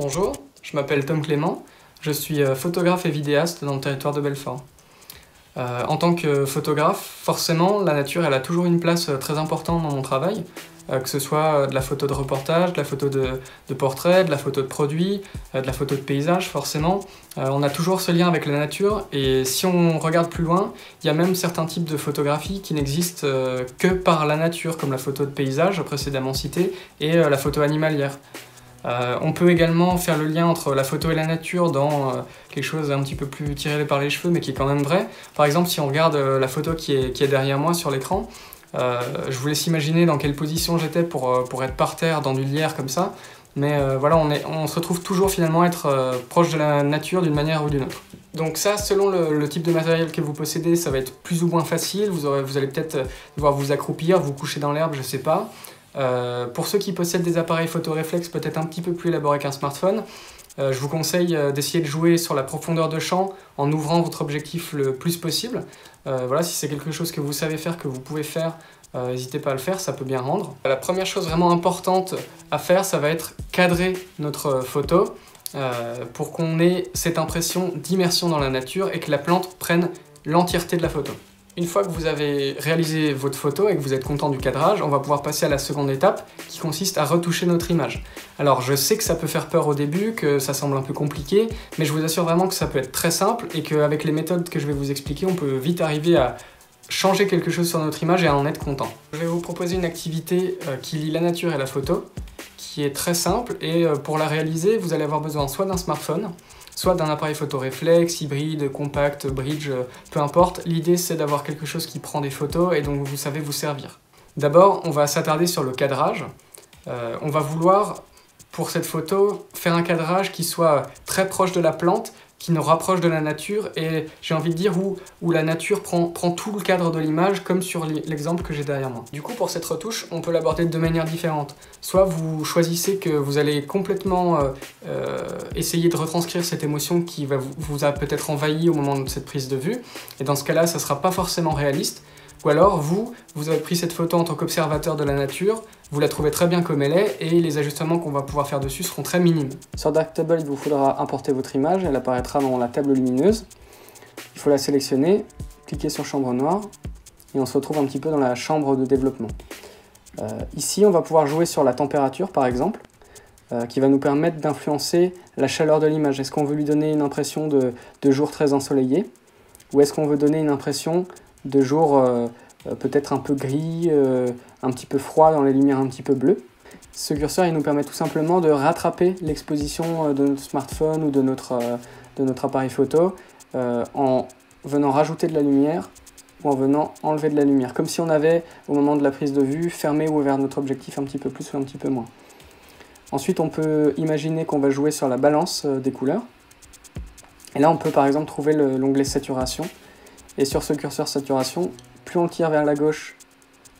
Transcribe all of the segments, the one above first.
Bonjour, je m'appelle Tom Clément, je suis photographe et vidéaste dans le territoire de Belfort. En tant que photographe, forcément, la nature elle a toujours une place très importante dans mon travail, que ce soit de la photo de reportage, de la photo de portrait, de la photo de produit, de la photo de paysage forcément. On a toujours ce lien avec la nature et si on regarde plus loin, il y a même certains types de photographies qui n'existent que par la nature, comme la photo de paysage précédemment citée et la photo animalière. On peut également faire le lien entre la photo et la nature dans quelque chose d'un petit peu plus tiré par les cheveux mais qui est quand même vrai. Par exemple, si on regarde la photo qui est derrière moi sur l'écran, je vous laisse imaginer dans quelle position j'étais pour être par terre dans du lierre comme ça. Mais voilà, on se retrouve toujours finalement être proche de la nature d'une manière ou d'une autre. Donc ça, selon le type de matériel que vous possédez, ça va être plus ou moins facile. Vous allez peut-être devoir vous accroupir, vous coucher dans l'herbe, je sais pas. Pour ceux qui possèdent des appareils photoréflexes peut-être un petit peu plus élaborés qu'un smartphone, je vous conseille d'essayer de jouer sur la profondeur de champ en ouvrant votre objectif le plus possible. Voilà, si c'est quelque chose que vous savez faire, que vous pouvez faire, n'hésitez pas à le faire, ça peut bien rendre. La première chose vraiment importante à faire, ça va être cadrer notre photo pour qu'on ait cette impression d'immersion dans la nature et que la plante prenne l'entièreté de la photo. Une fois que vous avez réalisé votre photo et que vous êtes content du cadrage, on va pouvoir passer à la seconde étape qui consiste à retoucher notre image. Alors je sais que ça peut faire peur au début, que ça semble un peu compliqué, mais je vous assure vraiment que ça peut être très simple et qu'avec les méthodes que je vais vous expliquer, on peut vite arriver à changer quelque chose sur notre image et à en être content. Je vais vous proposer une activité qui lie la nature et la photo, qui est très simple et pour la réaliser, vous allez avoir besoin soit d'un smartphone, soit d'un appareil photo réflexe, hybride, compact, bridge, peu importe. L'idée c'est d'avoir quelque chose qui prend des photos et dont vous savez vous servir. D'abord, on va s'attarder sur le cadrage. On va vouloir, pour cette photo, faire un cadrage qui soit très proche de la plante, qui nous rapproche de la nature et j'ai envie de dire où la nature prend tout le cadre de l'image comme sur l'exemple que j'ai derrière moi. Du coup pour cette retouche on peut l'aborder de deux manières différentes. Soit vous choisissez que vous allez complètement essayer de retranscrire cette émotion qui vous a peut-être envahi au moment de cette prise de vue et dans ce cas là ça sera pas forcément réaliste. Ou alors vous avez pris cette photo en tant qu'observateur de la nature, vous la trouvez très bien comme elle est et les ajustements qu'on va pouvoir faire dessus seront très minimes. Sur Darktable, il vous faudra importer votre image, elle apparaîtra dans la table lumineuse. Il faut la sélectionner, cliquer sur chambre noire et on se retrouve un petit peu dans la chambre de développement. Ici, on va pouvoir jouer sur la température par exemple, qui va nous permettre d'influencer la chaleur de l'image. Est-ce qu'on veut lui donner une impression de jour très ensoleillé ou est-ce qu'on veut donner une impression de jour peut-être un peu gris, un petit peu froid dans les lumières un petit peu bleues. Ce curseur il nous permet tout simplement de rattraper l'exposition de notre smartphone ou de notre appareil photo en venant rajouter de la lumière ou en venant enlever de la lumière, comme si on avait au moment de la prise de vue fermé ou ouvert notre objectif un petit peu plus ou un petit peu moins. Ensuite on peut imaginer qu'on va jouer sur la balance des couleurs et là on peut par exemple trouver l'onglet saturation. Et sur ce curseur saturation, plus on tire vers la gauche,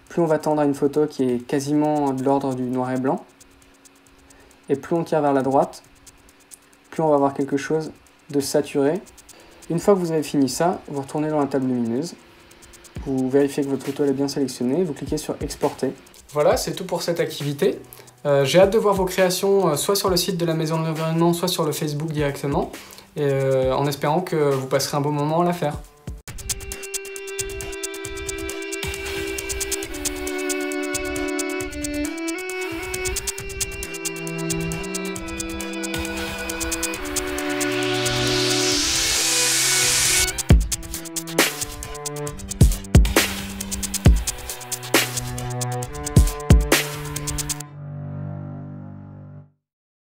plus on va tendre à une photo qui est quasiment de l'ordre du noir et blanc. Et plus on tire vers la droite, plus on va avoir quelque chose de saturé. Une fois que vous avez fini ça, vous retournez dans la table lumineuse, vous vérifiez que votre photo est bien sélectionnée, vous cliquez sur exporter. Voilà, c'est tout pour cette activité. J'ai hâte de voir vos créations soit sur le site de la Maison de l'Environnement, soit sur le Facebook directement, et en espérant que vous passerez un bon moment à la faire.